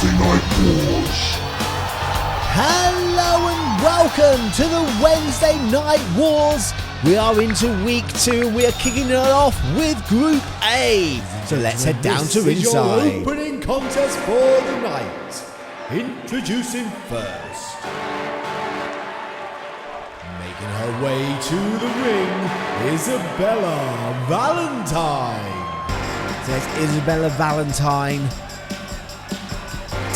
Wednesday Night Wars. Hello and welcome to the Wednesday Night Wars. We are into week 2 and we are kicking it off with Group A. So let's head down to ringside. This is your opening contest for the night. Introducing first. Making her way to the ring, Isabella Valentine. So there's Isabella Valentine.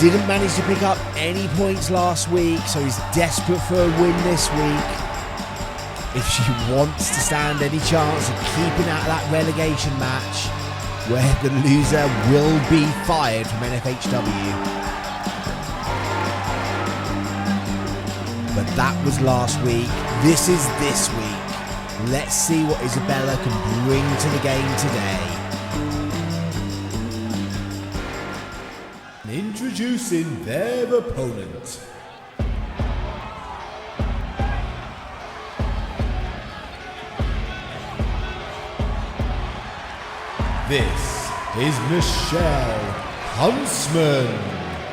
Didn't manage to pick up any points last week, so he's desperate for a win this week. If she wants to stand any chance of keeping out that relegation match, where the loser will be fired from N-FHW. But that was last week. This is this week. Let's see what Isabella can bring to the game today. Introducing their opponent. This is Michelle Huntsman.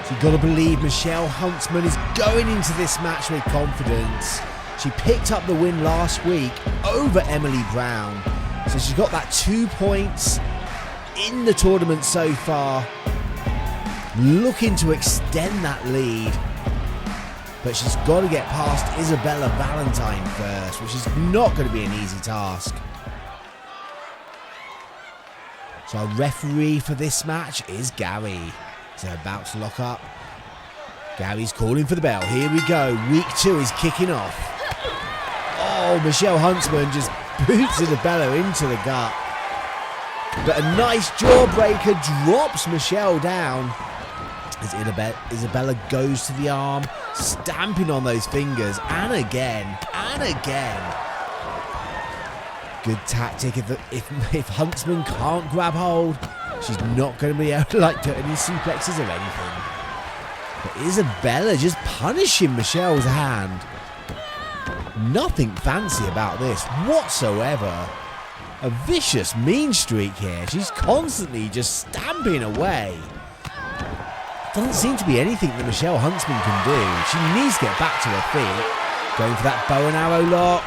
So you've got to believe Michelle Huntsman is going into this match with confidence. She picked up the win last week over Emily Brown. So she's got that 2 points in the tournament so far. Looking to extend that lead. But she's got to get past Isabella Valentine first, which is not going to be an easy task. So our referee for this match is Gary. So about to lock up. Gary's calling for the bell. Here we go. Week 2 is kicking off. Oh, Michelle Huntsman just boots Isabella into the gut. But a nice jawbreaker drops Michelle down. As Isabella goes to the arm, stamping on those fingers, and again, and again. Good tactic. If Huntsman can't grab hold, she's not going to be able to do any suplexes or anything. But Isabella just punishing Michelle's hand. Nothing fancy about this whatsoever. A vicious mean streak here. She's constantly just stamping away. Doesn't seem to be anything that Michelle Huntsman can do. She needs to get back to her feet. Going for that bow and arrow lock.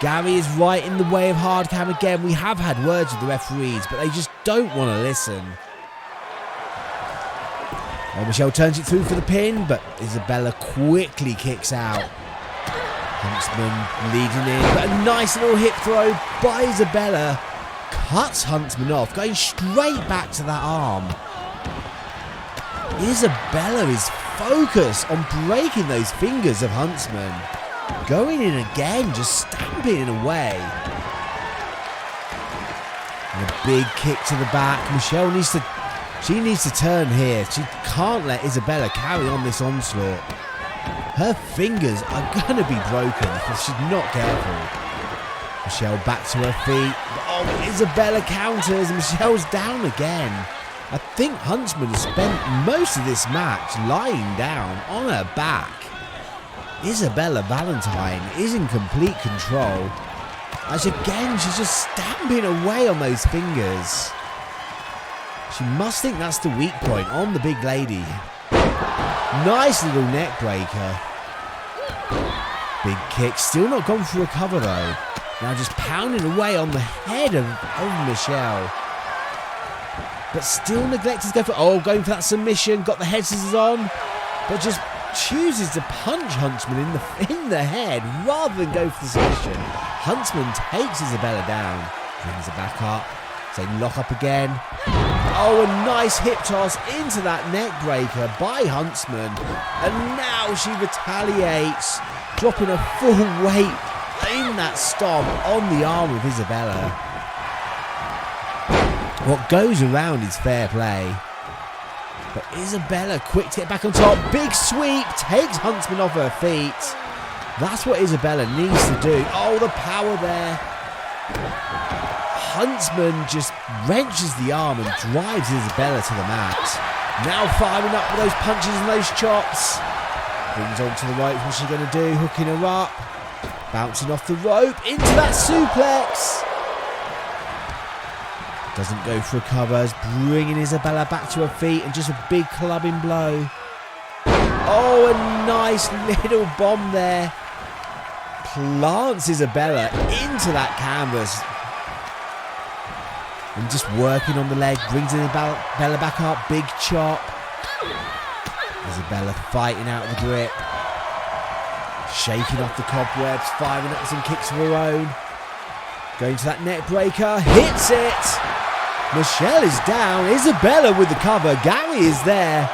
Gary is right in the way of Hardcam again. We have had words with the referees, but they just don't want to listen. Oh, Michelle turns it through for the pin, but Isabella quickly kicks out. Huntsman leading in, but a nice little hip throw by Isabella. Cuts Huntsman off, going straight back to that arm. Isabella is focused on breaking those fingers of Huntsman. Going in again, just stamping it away. And a big kick to the back. Michelle needs to turn here. She can't let Isabella carry on this onslaught. Her fingers are going to be broken if she's not careful. Michelle back to her feet. Oh, Isabella counters. Michelle's down again. I think Huntsman has spent most of this match lying down on her back. Isabella Valentine is in complete control. As again, she's just stamping away on those fingers. She must think that's the weak point on the big lady. Nice little neck breaker. Big kick, still not gone for a cover though. Now just pounding away on the head of Michelle. But still neglected to go for, going for that submission, got the head scissors on, but just chooses to punch Huntsman in the head rather than go for the submission. Huntsman takes Isabella down, brings her back up, saying lock up again. Oh, a nice hip toss into that neck breaker by Huntsman. And now she retaliates, dropping a full weight in that stomp on the arm of Isabella. What goes around is fair play. But Isabella quick to get back on top. Big sweep, takes Huntsman off her feet. That's what Isabella needs to do. Oh, the power there. Huntsman just wrenches the arm and drives Isabella to the mat. Now firing up with those punches and those chops. Brings onto the ropes. What's she going to do? Hooking her up. Bouncing off the rope into that suplex. Doesn't go for a cover, bringing Isabella back to her feet and just a big clubbing blow. Oh, a nice little bomb there. Plants Isabella into that canvas. And just working on the leg. Brings Isabella back up. Big chop. Isabella fighting out of the grip. Shaking off the cobwebs. Firing up some kicks of her own. Going to that neck breaker. Hits it. Michelle is down. Isabella with the cover. Gary is there.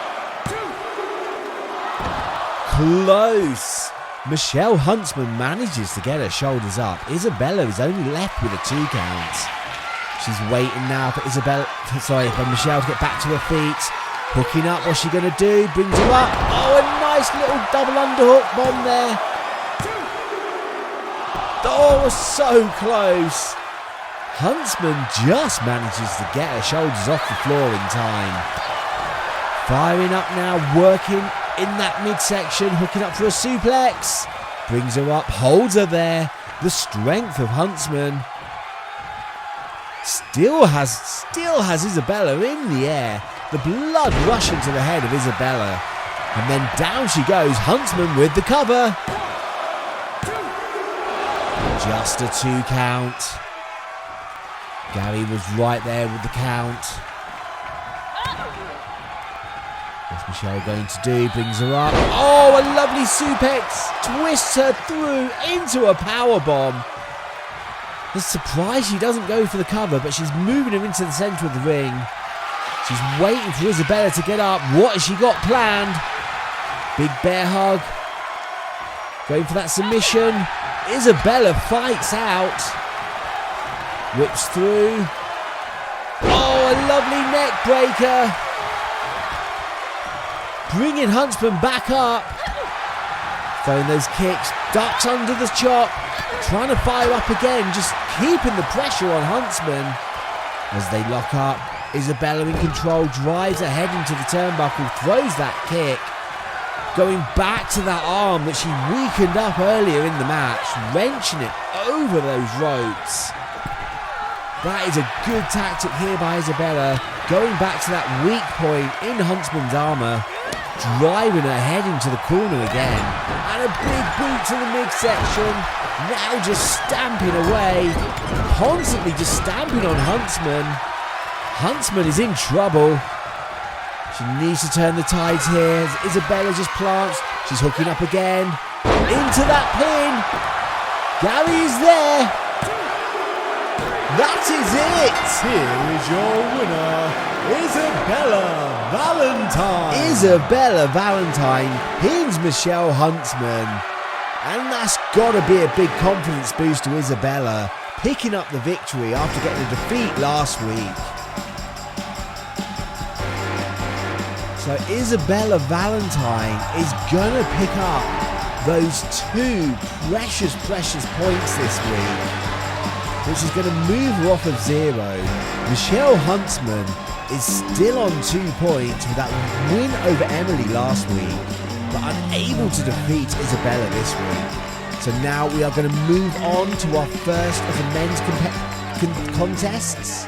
Close. Michelle Huntsman manages to get her shoulders up. Isabella is only left with a 2 count. She's waiting now for Michelle to get back to her feet. Hooking up, what's she going to do? Brings her up. Oh, a nice little double underhook bomb there. Oh, so close. Huntsman just manages to get her shoulders off the floor in time. Firing up now, working in that midsection, hooking up for a suplex. Brings her up, holds her there. The strength of Huntsman. Still has Isabella in the air. The blood rushing to the head of Isabella. And then down she goes. Huntsman with the cover. Just a 2 count. Gary was right there with the count. What's Michelle going to do? Brings her up. Oh, a lovely suplex. Twists her through into a powerbomb. I'm surprised she doesn't go for the cover, but she's moving her into the centre of the ring. She's waiting for Isabella to get up. What has she got planned? Big bear hug. Going for that submission. Isabella fights out. Whips through. Oh, a lovely neck breaker. Bringing Huntsman back up. Throwing those kicks. Ducks under the chop. Trying to fire up again. Just keeping the pressure on Huntsman. As they lock up. Isabella in control. Drives ahead into the turnbuckle. Throws that kick. Going back to that arm that she weakened up earlier in the match. Wrenching it over those ropes. That is a good tactic here by Isabella. Going back to that weak point in Huntsman's armour. Driving her head into the corner again. And a big boot to the midsection. Now just stamping away. Constantly just stamping on Huntsman. Huntsman is in trouble. She needs to turn the tides here. Isabella just plants. She's hooking up again. Into that pin. Gary is there. That is it. Here is your winner, Isabella Valentine. Isabella Valentine pins Michelle Huntsman. And that's got to be a big confidence boost to Isabella, picking up the victory after getting a defeat last week. So Isabella Valentine is going to pick up those 2 precious points this week, which is going to move her off of 0. Michelle Huntsman is still on 2 points with that win over Emily last week, but unable to defeat Isabella this week. So now we are going to move on to our first of the men's contests.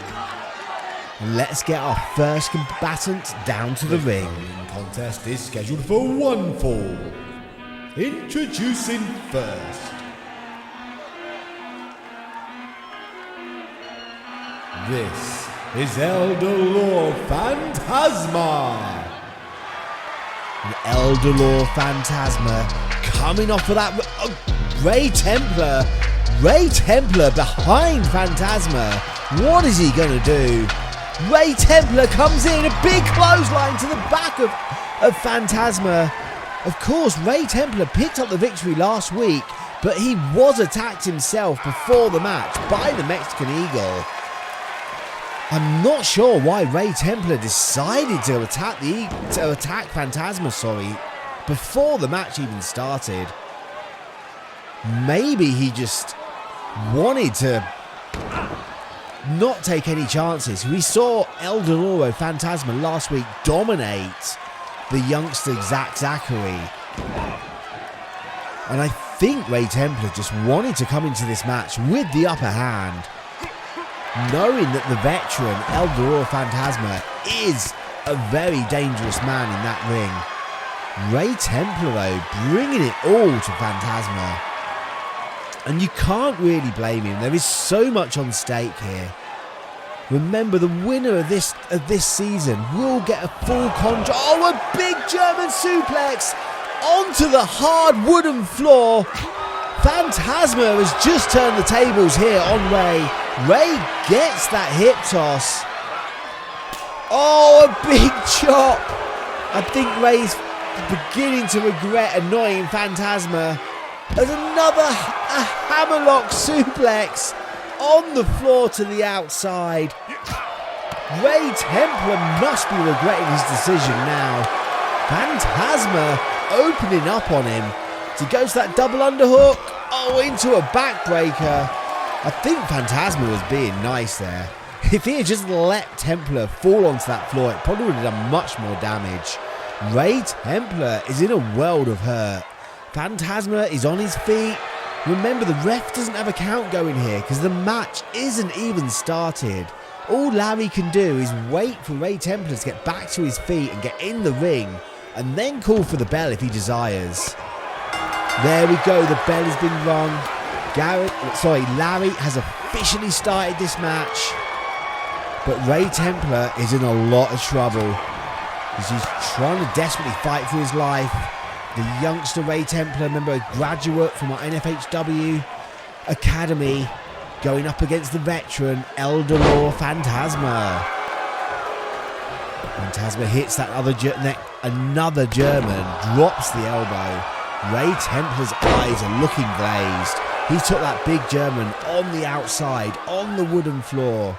And let's get our first combatant down to the ring. The contest is scheduled for 1 fall. Introducing first. This is Dolor Fantasma. And Dolor Fantasma coming off of that. Ray Templar. Ray Templar behind Fantasma. What is he going to do? Ray Templar comes in, a big clothesline to the back of Fantasma. Of course, Ray Templar picked up the victory last week, but he was attacked himself before the match by the Mexican Eagle. I'm not sure why Ray Templar decided to attack Fantasma, before the match even started. Maybe he just wanted to not take any chances. We saw El Dolor Fantasma last week dominate the youngster Zachary. And I think Ray Templar just wanted to come into this match with the upper hand, knowing that the veteran El Dolor Fantasma is a very dangerous man in that ring. Ray Templar, though, bringing it all to Fantasma. And you can't really blame him. There is so much on stake here. Remember, the winner of this season will get a full contract. Oh, a big German suplex onto the hard wooden floor. Fantasma has just turned the tables here on Ray. Ray gets that hip toss. Oh, a big chop. I think Ray's beginning to regret annoying Fantasma. There's a hammerlock suplex on the floor to the outside. Ray Templar must be regretting his decision now. Fantasma opening up on him. He goes to that double underhook. Oh, into a backbreaker. I think Fantasma was being nice there. If he had just let Templar fall onto that floor, it probably would have done much more damage. Ray Templar is in a world of hurt. Fantasma is on his feet. Remember, the ref doesn't have a count going here because the match isn't even started. All Larry can do is wait for Ray Templar to get back to his feet and get in the ring, and then call for the bell if he desires. There we go, the bell has been rung. Larry has officially started this match. But Ray Templar is in a lot of trouble because he's trying to desperately fight for his life. The youngster Ray Templar, remember, a graduate from our N-FHW academy, going up against the veteran Dolor Fantasma. Fantasma hits that another German, drops the elbow. Ray Templar's eyes are looking glazed. He took that big German on the outside, on the wooden floor.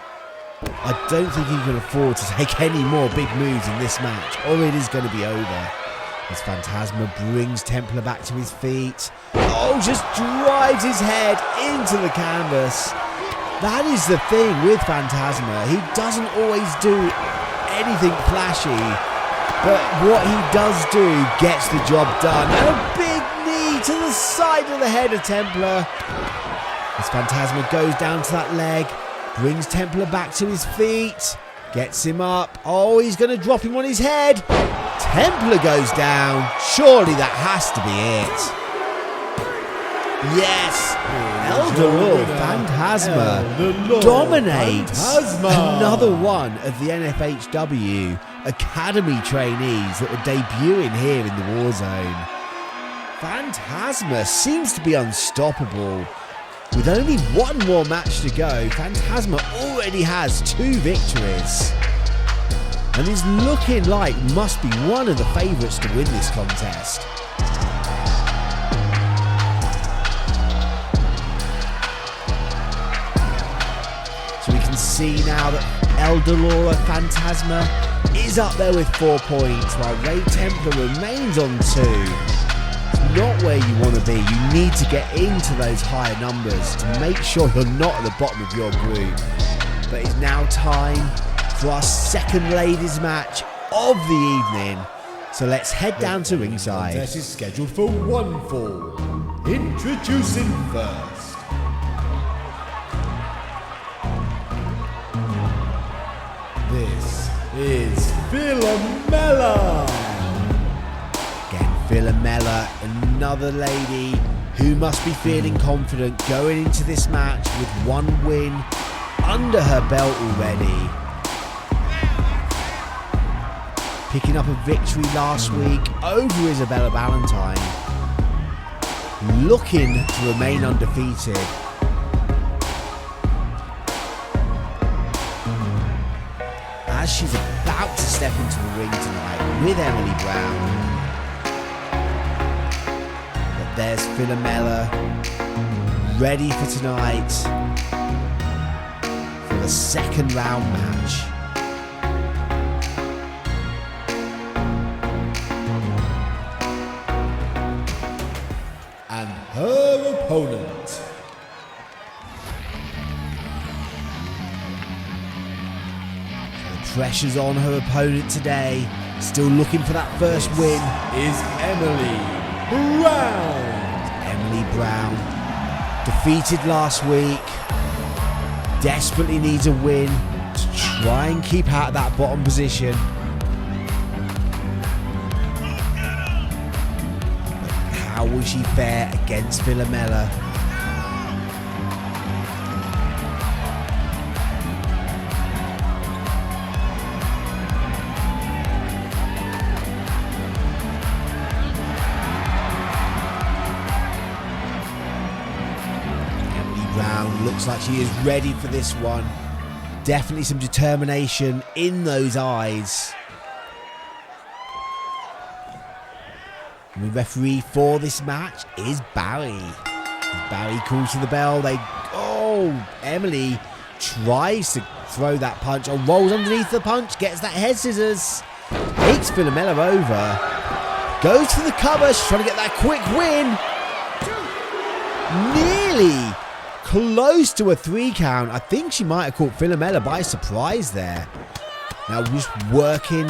I don't think he can afford to take any more big moves in this match, or it is going to be over. As Fantasma brings Templar back to his feet. Oh, just drives his head into the canvas. That is the thing with Fantasma. He doesn't always do anything flashy, but what he does do gets the job done. And a big knee to the side of the head of Templar. As Fantasma goes down to that leg, brings Templar back to his feet, gets him up. Oh, he's going to drop him on his head. Templar goes down. Surely that has to be it. Yes. Dolor Fantasma dominates another one of the N-FHW Academy trainees that were debuting here in the War Zone. Fantasma seems to be unstoppable. With only one more match to go, Fantasma already has 2 victories. And is looking like must be one of the favourites to win this contest. So we can see now that Dolor Fantasma is up there with 4 points, while Ray Templar remains on 2. It's not where you want to be. You need to get into those higher numbers to make sure you're not at the bottom of your group. But it's now time for our second ladies match of the evening. So let's head down to ringside. The contest is scheduled for 1 fall. Introducing first, this is Philomela. Again, Philomela, another lady who must be feeling confident going into this match with 1 win under her belt already. Picking up a victory last week over Isabella Valentine. Looking to remain undefeated. As she's about to step into the ring tonight with Emily Brown. But there's Philomela, ready for tonight for the second round match. And her opponent, Pressure's on her opponent today. Still looking for that first win. is Emily Brown. Emily Brown, defeated last week. Desperately needs a win to try and keep out of that bottom position. How will she fare against Philomela? Looks like she is ready for this one. Definitely some determination in those eyes. And the referee for this match is Barry. Barry calls to the bell. Emily tries to throw that punch. Rolls underneath the punch. Gets that head scissors. Takes Philomela over. Goes for the cover. She's trying to get that quick win. Nearly close to a 3 count. I think she might have caught Philomela by surprise there. Now just working,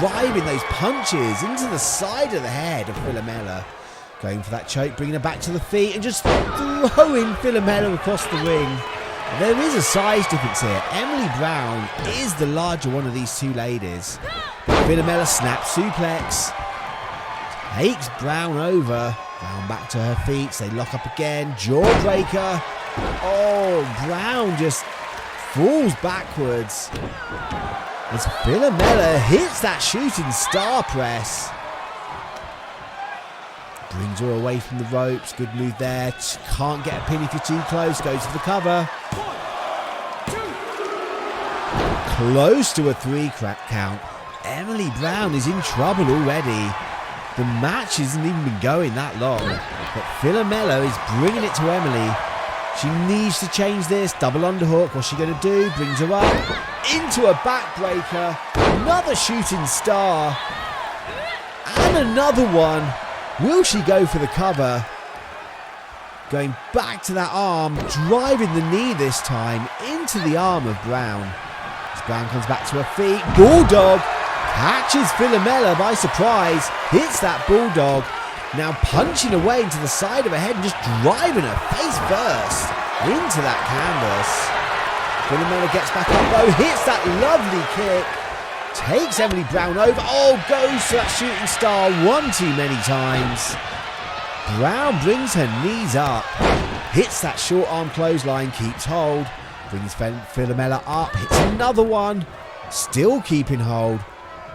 driving those punches into the side of the head of Philomela. Going for that choke, bringing her back to the feet and just throwing Philomela across the ring. There is a size difference here. Emily Brown is the larger one of these two ladies. Philomela snap suplex. Takes Brown over. Brown back to her feet. So they lock up again. Jawbreaker. Brown just falls backwards as Philomela hits that shooting star press. Brings her away from the ropes. Good move there. Can't get a pin if you're too close. Goes for the cover. Close to a 3 count. Emily Brown is in trouble already. The match hasn't even been going that long. But Philomela is bringing it to Emily. She needs to change this. Double underhook. What's she going to do? Brings her up. Into a backbreaker. Another shooting star. And another one. Will she go for the cover? Going back to that arm. Driving the knee this time into the arm of Brown. As Brown comes back to her feet. Bulldog. Catches Philomela by surprise. Hits that bulldog. Now punching away into the side of her head and just driving her face first into that canvas. Philomela gets back up though. Hits that lovely kick. Takes Emily Brown over. Goes to that shooting star one too many times. Brown brings her knees up. Hits that short arm clothesline. Keeps hold. Brings Philomela up. Hits another one. Still keeping hold.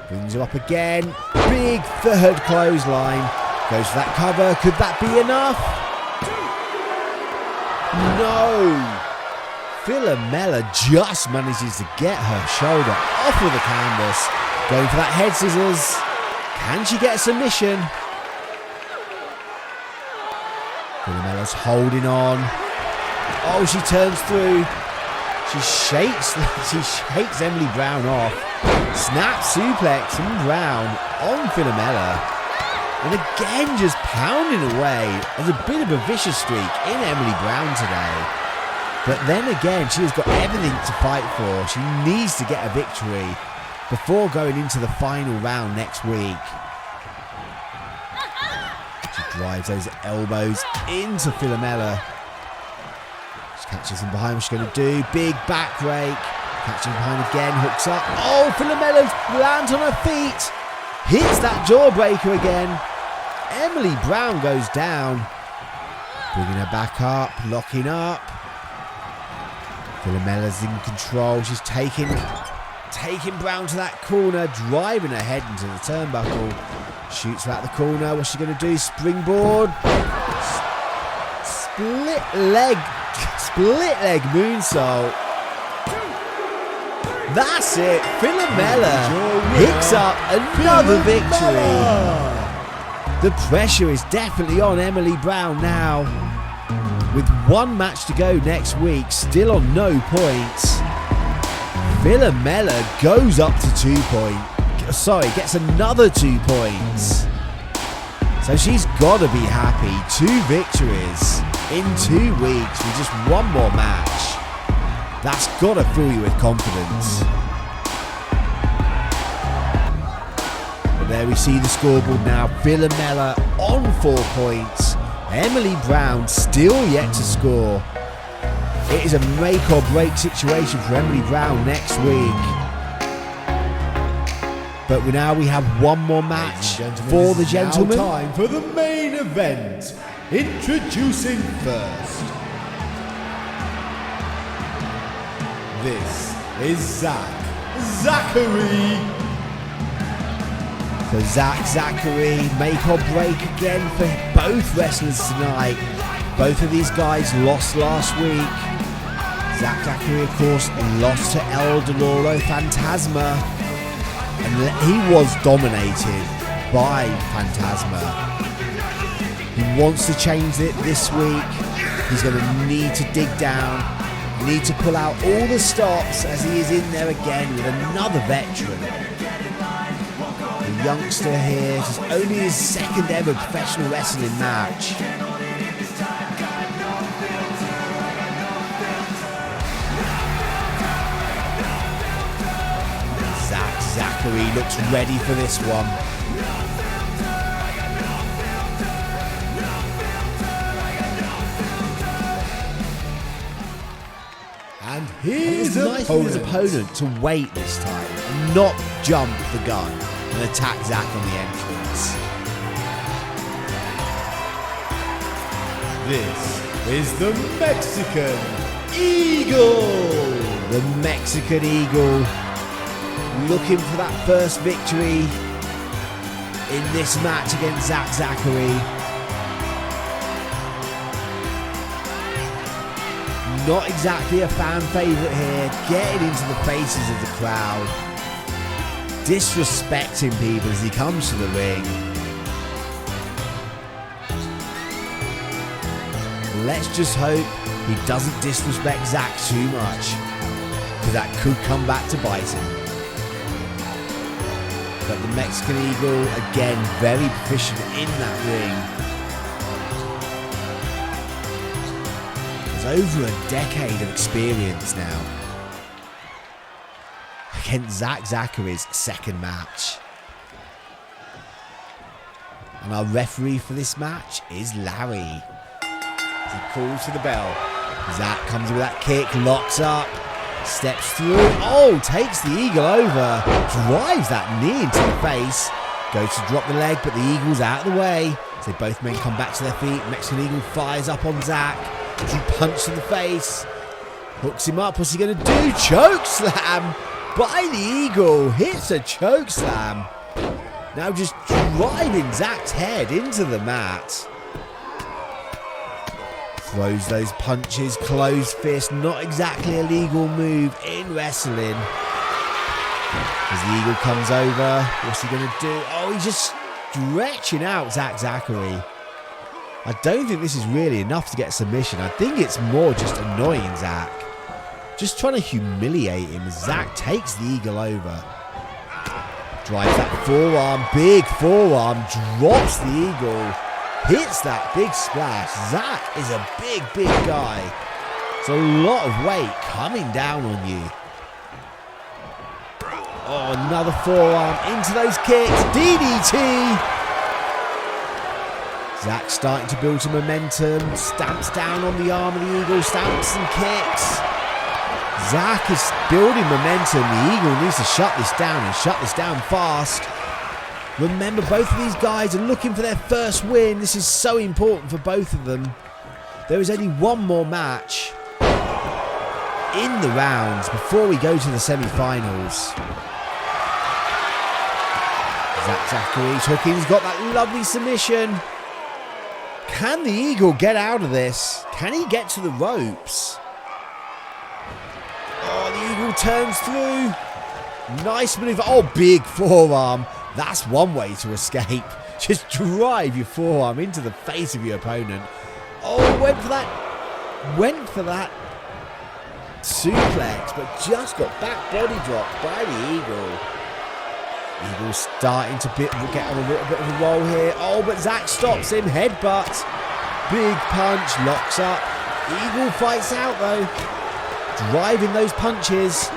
Brings her up again. Big third clothesline. Goes for that cover. Could that be enough? No. Philomela just manages to get her shoulder off of the canvas. Going for that head scissors. Can she get a submission? Philomela's holding on. She turns through. She shakes Emily Brown off. Snap suplex from Brown on Philomela. And again just pounding away. There's a bit of a vicious streak in Emily Brown today. But then again, she has got everything to fight for. She needs to get a victory before going into the final round next week. She drives those elbows into Philomela. She catches him behind. What's she going to do? Big back rake. Catching behind again. Hooks up. Philomela lands on her feet. Hits that jawbreaker again. Emily Brown goes down. Bringing her back up. Locking up. Philomela's in control. She's taking Brown to that corner, driving her head into the turnbuckle. Shoots her out the corner. What's she going to do? Springboard. Split leg moonsault. That's it. Philomela picks up another victory. The pressure is definitely on Emily Brown now. With one match to go next week, still on no points. Philomela goes up to 2 points. Gets another 2 points. So she's got to be happy. 2 victories in 2 weeks with just one more match. That's got to fill you with confidence. But there we see the scoreboard now. Philomela on 4 points. Emily Brown still yet to score. It is a make or break situation for Emily Brown next week. But now we have one more match for the gentlemen. Now time for the main event. Introducing first. This is Zachary. So Zachary, make or break again for both wrestlers tonight. Both of these guys lost last week. Zachary, of course, lost to Dolor Fantasma. And he was dominated by Fantasma. He wants to change it this week. He's going to need to dig down, need to pull out all the stops as he is in there again with another veteran. The youngster here, this is only his second ever professional wrestling match. Zachary looks ready for this one. And here's nice for his opponent to wait this time and not jump the gun and attack Zack on the entrance. This is the Mexican Eagle. The Mexican Eagle looking for that first victory in this match against Zachary. Not exactly a fan favourite here, getting into the faces of the crowd, disrespecting people as he comes to the ring. Let's just hope he doesn't disrespect Zack too much, because that could come back to bite him. But the Mexican Eagle, again, very proficient in that ring. Has over a decade of experience now. Against Zachary's second match. And our referee for this match is Larry. As he calls for the bell. Zack comes with that kick, locks up. Steps through, takes the Eagle over, drives that knee into the face, goes to drop the leg, but the Eagle's out of the way. So both men come back to their feet. Mexican Eagle fires up on Zack, punch to the face, hooks him up. What's he going to do? Choke slam by the Eagle, hits a choke slam. Now just driving Zack's head into the mat. Throws those punches, closed fist, not exactly a legal move in wrestling. As the Eagle comes over, what's he going to do? He's just stretching out Zachary. I don't think this is really enough to get a submission. I think it's more just annoying Zack. Just trying to humiliate him as Zack takes the Eagle over. Drives that forearm, big forearm, drops the Eagle. Hits that big splash. Zack is a big guy. It's a lot of weight coming down on you. Another forearm into those kicks. DDT. Zack starting to build some momentum. Stamps down on the arm of the Eagle. Stamps and kicks. Zack is building momentum. The Eagle needs to shut this down and shut this down fast. Remember, both of these guys are looking for their first win. This is so important for both of them. There is only one more match in the rounds before we go to the semi-finals. Zachary took in, he's got that lovely submission. Can the Eagle get out of this? Can he get to the ropes? The Eagle turns through. Nice maneuver. Big forearm. That's one way to escape. Just drive your forearm into the face of your opponent. Went for that suplex, but just got back body dropped by the Eagle. Eagle starting to get on a little bit of a roll here. But Zack stops him. Headbutt. Big punch. Locks up. Eagle fights out though. Driving those punches.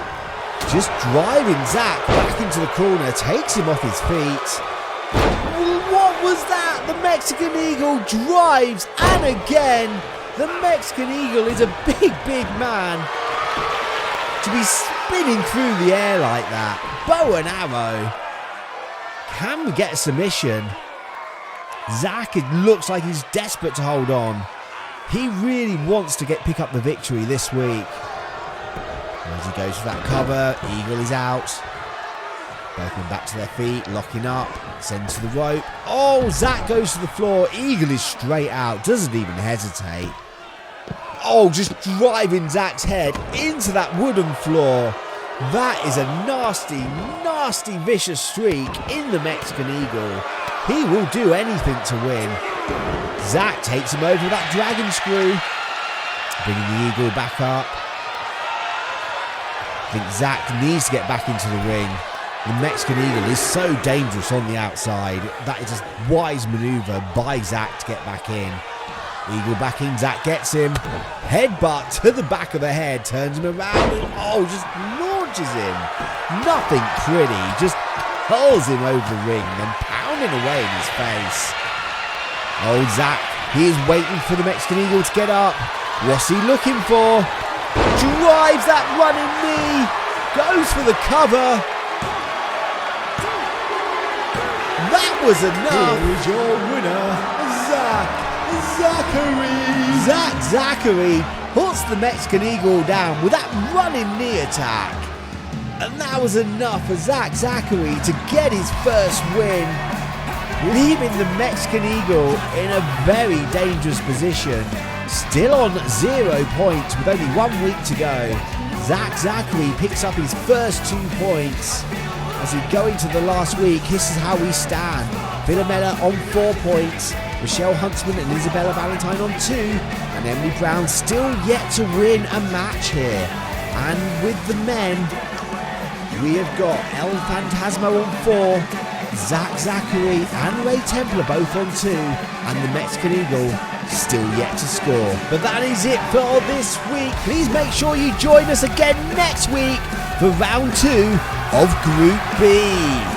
Just driving Zack back into the corner. Takes him off his feet. What was that? The Mexican Eagle drives. And again, the Mexican Eagle is a big man. To be spinning through the air like that. Bow and arrow. Can we get a submission? Zack, it looks like he's desperate to hold on. He really wants to pick up the victory this week. As he goes for that cover, Eagle is out. Both men back to their feet, locking up, send to the rope. Oh, Zack goes to the floor. Eagle is straight out, doesn't even hesitate. Oh, just driving Zack's head into that wooden floor. That is a nasty, nasty, vicious streak in the Mexican Eagle. He will do anything to win. Zack takes him over with that dragon screw, bringing the Eagle back up. I think Zack needs to get back into the ring. The Mexican Eagle is so dangerous on the outside. That is a wise maneuver by Zack to get back in. Eagle back in, Zack gets him. Headbutt to the back of the head, turns him around, and just launches him. Nothing pretty, just hurls him over the ring, then pounding away in his face. Oh, Zack, he is waiting for the Mexican Eagle to get up. What's he looking for? Drives that running knee, goes for the cover. That was enough. Here is your winner, Zachary puts the Mexican Eagle down with that running knee attack. And that was enough for Zachary to get his first win, leaving the Mexican Eagle in a very dangerous position. Still on 0 points with only 1 week to go. Zachary picks up his first 2 points. As we go into the last week, this is how we stand. Philomela on 4 points. Michelle Huntsman and Isabella Valentine on 2, and Emily Brown still yet to win a match here. And with the men, we have got Fantasma on 4, Zachary and Ray Templar both on 2, and the Mexican Eagle still yet to score. But that is it for this week. Please make sure you join us again next week for round 2 of Group B.